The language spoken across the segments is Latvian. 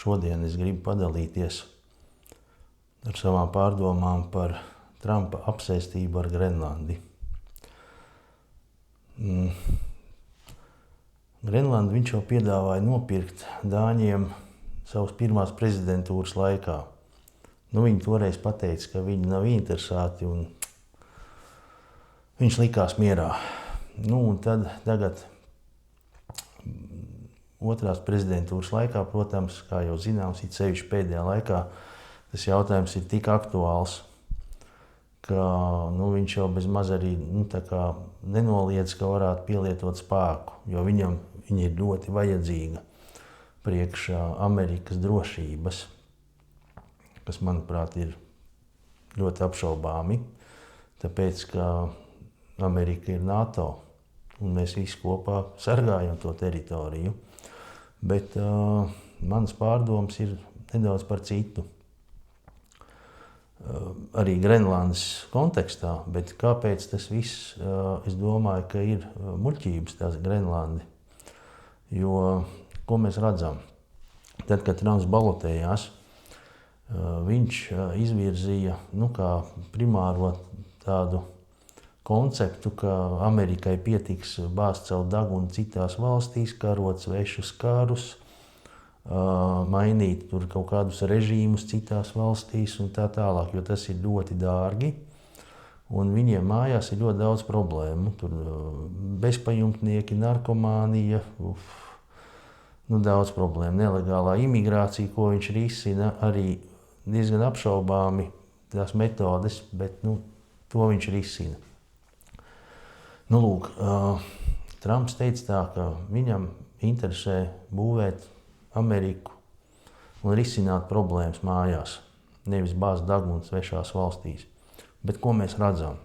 šodien es gribu padalīties ar savām pārdomām par Trumpa apsēstību ar Grenlandi. Grenlandi viņš jau piedāvāja nopirkt Dāņiem savas pirmās prezidentūras laikā. Viņi toreiz pateica, ka viņi nav interesēti un viņš likās mierā. Un tad tagad otrās prezidentūras laikā, protams, kā jau zināms, it sevišķi pēdējā laikā, tas jautājums ir tik aktuāls, ka viņš jau bez maz arī nenoliedz, ka varētu pielietot spēku, jo viņa ir ļoti vajadzīga priekš Amerikas drošības, kas, manuprāt, ir ļoti apšaubāmi, tāpēc, ka Amerika ir NATO un mēs visi kopā sargājam to teritoriju. Bet manas pārdomas ir nedaudz par citu. Arī Grenlandes kontekstā, bet kāpēc tas viss, es domāju, ka ir muļķības tās Grenlandi. Jo, ko mēs redzam? Tad, kad Trumps balotējās, viņš izvirzīja kā primāro tādu konceptu, ka Amerikai pietiks bāzt savu degunu citās valstīs, karot svešus karus, mainīt tur kaut kādus režīmus citās valstīs un tā tālāk, jo tas ir ļoti dārgi. Un viņiem mājās ir ļoti daudz problēmu. Tur bezpajumtnieki, narkomānija, daudz problēmu. Nelegālā imigrācija, ko viņš risina, arī diezgan apšaubāmi tās metodes, bet to viņš risina. Trumps teica tā, ka viņam interesē būvēt Ameriku un risināt problēmas mājās, nevis bāzt degunu svešās valstīs. Bet ko mēs redzam?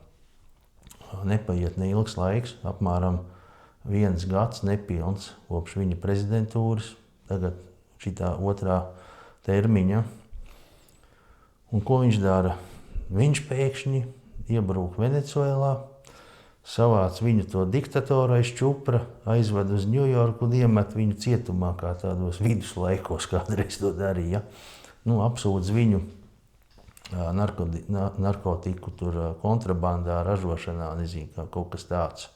Nepaiet neilgs laiks, apmēram 1 gads nepilns kopš viņa prezidentūras, tagad šitā otrā termiņa. Un ko viņš dara? Viņš pēkšņi iebrūk Venecuēlā, savāc viņu to diktatoru aiz čupra, aizved uz Ņujorku un iemet viņu cietumā, kā tādos viduslaikos kādreiz to darīja. Apsūdz viņu narkotiku kontrabandā, ražošanā, nezinu, kaut kas tāds.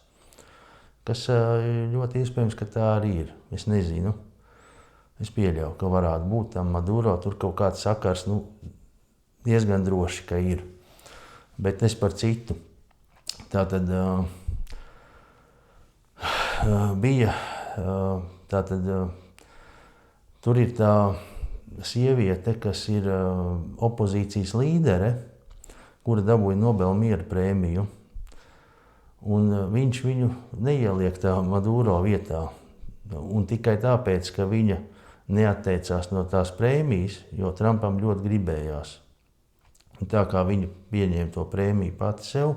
Kas ļoti iespējams, ka tā arī ir. Es nezinu. Es pieļauju, ka varētu būt tam Maduro, tur kaut kāds sakars, diezgan droši, ka ir. Bet es par citu. Tātad tur ir tā sieviete, kas ir opozīcijas līdere, kura dabūja Nobela miera prēmiju. Un viņš viņu neieliek tā Maduro vietā. Un tikai tāpēc, ka viņa neatteicās no tās prēmijas, jo Trumpam ļoti gribējās. Un tā kā viņa pieņēma to prēmiju pati sev,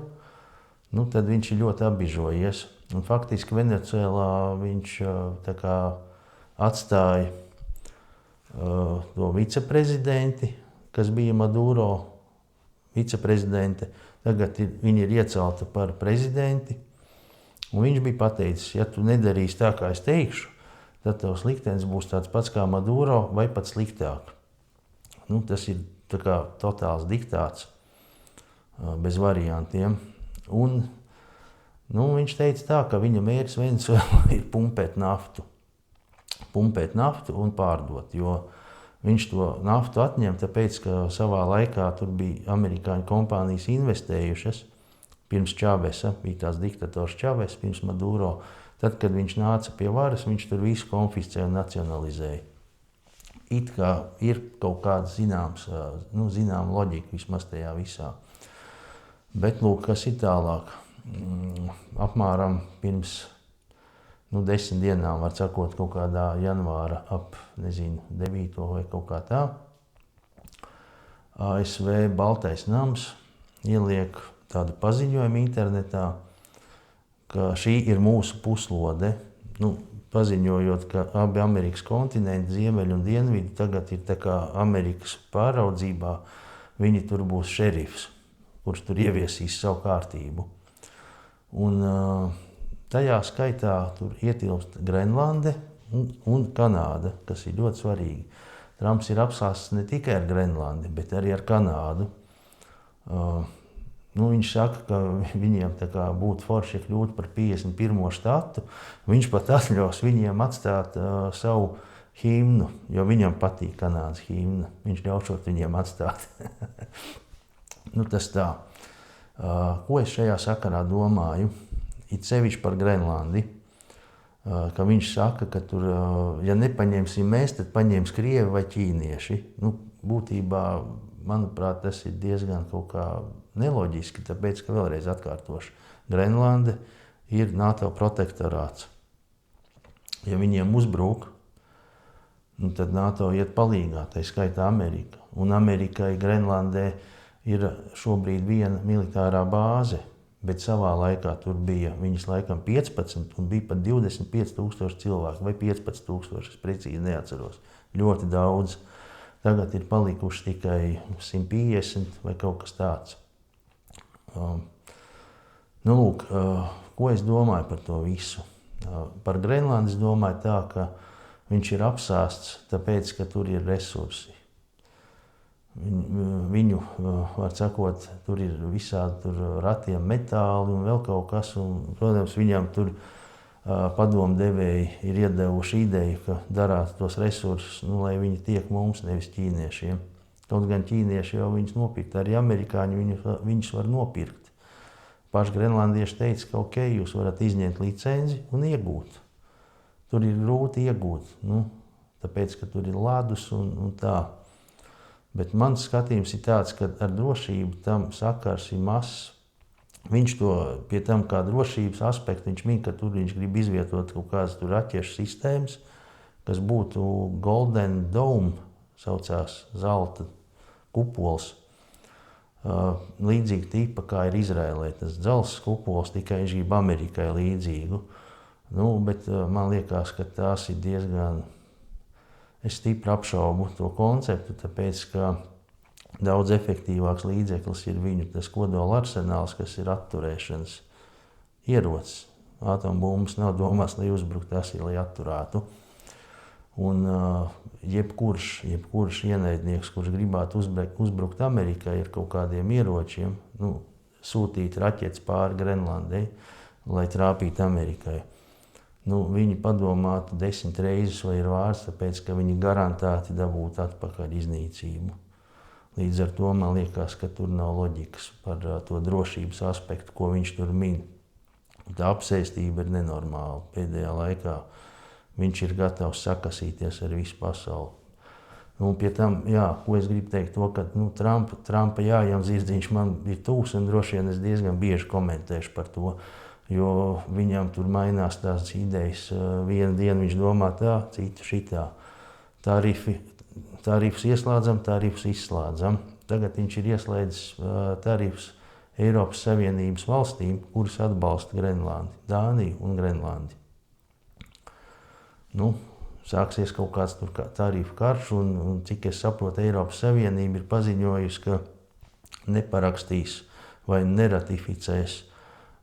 tad viņš ir ļoti apbižojies. Un faktiski Venecuēlā viņš atstāja to viceprezidenti, kas bija Maduro viceprezidente. Tagad viņa ir iecelta par prezidenti. Un viņš bija pateicis, ja tu nedarīsi tā, kā es teikšu, tad tavs liktenis būs tāds pats kā Maduro vai pat sliktāk. Tas ir totāls diktāts bez variantiem. Un viņš teica tā, ka viņa mērķis Venecuēlā ir pumpēt naftu un pārdot, jo viņš to naftu atņem, tāpēc, ka savā laikā tur bija amerikāņu kompānijas investējušas, pirms Čavesa, bija tās diktators Čaves, pirms Maduro. Tad, kad viņš nāca pie varas, viņš tur visu konfiscēja un nacionalizēja. It kā ir kaut kāda zināma loģika vismaz tajā visā. Bet, kas ir tālāk? Apmēram pirms 10 dienām, var sakot, kaut kādā janvāra ap, 9. vai kaut kā tā, ASV Baltais nams ieliek tādu paziņojumu internetā, ka šī ir mūsu puslode. Paziņojot, ka abi Amerikas kontinenti, ziemeļi un dienvidi, tagad ir tā kā Amerikas pāraudzībā, viņi tur būs šerifs, kurš tur ieviesīs savu kārtību. Un tajā skaitā tur ietilpst Grenlande un Kanāda, kas ir ļoti svarīgi. Trumps ir apsāsts ne tikai ar Grenlandi, bet arī ar Kanādu. Viņš saka, ka viņiem būtu forši kļūt par 51. štatu. Viņš pat atļaus viņiem atstāt savu himnu, jo viņam patīk Kanādas himna. Viņš ļaušot viņiem atstāt. Tas tā. Ko es šajā sakarā domāju? It sevišķi par Grenlandi. Ka viņš saka, ka tur, ja nepaņemsim mēs, tad paņems Krievi vai ķīnieši. Būtībā, manuprāt, tas ir diezgan kaut kā neloģiski, tāpēc, ka vēlreiz atkārtošu. Grenlande ir NATO protektorāts. Ja viņiem uzbruk, tad NATO iet palīgā, tā skaitā Amerika. Un Amerikai Grenlandē ir šobrīd viena militārā bāze, bet savā laikā tur bija viņas laikam 15 un bija pat 25,000 cilvēku vai 15,000, es precīzi neatceros. Ļoti daudz. Tagad ir palikuši tikai 150 vai kaut kas tāds. Ko es domāju par to visu? Par Grenlandi es domāju tā, ka viņš ir apsāsts, tāpēc, ka tur ir resursi. Viņu, var sakot, tur ir visādi ratiem metāli un vēl kaut kas. Un, protams, viņam tur padomdevēji ir iedevuši ideju, ka darāt tos resursus, lai viņi tiek mums, nevis ķīniešiem. Kaut gan ķīnieši jau viņus nopirkt, arī amerikāņi viņus var nopirkt. Paši grenlandieši teica, ka ok, jūs varat izņemt licenci un iegūt. Tur ir grūti iegūt, tāpēc, ka tur ir ledus un tā. Bet mans skatījums ir tāds, ka ar drošību tam sakars ir mazs. Viņš to pie tam kā drošības aspektu, viņš min, ka tur viņš grib izvietot kaut kādas raķešu sistēmas, kas būtu Golden Dome, saucās zelta kupols. Līdzīgi tipa, kā ir Izrēlē, tas dzelzs kupols, tikai viņš grib Amerikai līdzīgu. Bet man liekas, ka tās ir diezgan, es stipri apšaubu to konceptu, tāpēc, ka daudz efektīvāks līdzeklis ir viņu tas kodola arsenāls, kas ir atturēšanas ierocis. Atombumbas nav domās, lai uzbrukt, tas ir, lai atturētu. Un jebkurš ienaidnieks, kurš gribētu uzbrukt Amerikai ar kaut kādiem ieročiem, sūtīt raķetes pāri Grenlandei, lai trāpītu Amerikai. Viņi padomātu 10 reizes vai ir vārds, tāpēc, ka viņi garantēti dabūtu atpakaļ iznīcību. Līdz ar to man liekas, ka tur nav loģikas par to drošības aspektu, ko viņš tur min. Tā apsēstība ir nenormāla. Pēdējā laikā viņš ir gatavs sakasīties ar visu pasauli. Pie tam, ko es gribu teikt, to, ka Trumpa jājām zirdziņš man ir tūs, un droši vien es diezgan bieži komentēšu par to, jo viņam tur mainās tās idejas. Vienu dienu viņš domā tā, citu šitā. Tarifus ieslēdzam, tarifus izslēdzam. Tagad viņš ir ieslēdzis tarifus Eiropas Savienības valstīm, kuras atbalsta Grenlandi, Dāniju un Grenlandi. Sāksies kaut kāds tarifu karš, un cik es saprotu, Eiropas Savienība ir paziņojusi, ka neparakstīs vai neratificēs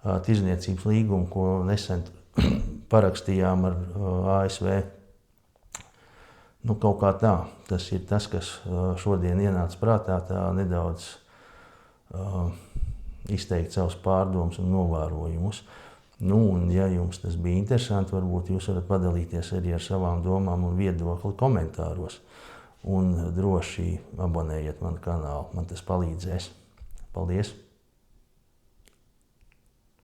tirdzniecības līgumu, ko nesen parakstījām ar ASV. Kaut kā tā. Tas ir tas, kas šodien ienāca prātā, tā nedaudz izteikt savus pārdomus un novērojumus. Un, ja jums tas bija interesanti, varbūt jūs varat padalīties arī ar savām domām un viedokli komentāros. Un droši abonējiet manu kanālu, man tas palīdzēs. Paldies!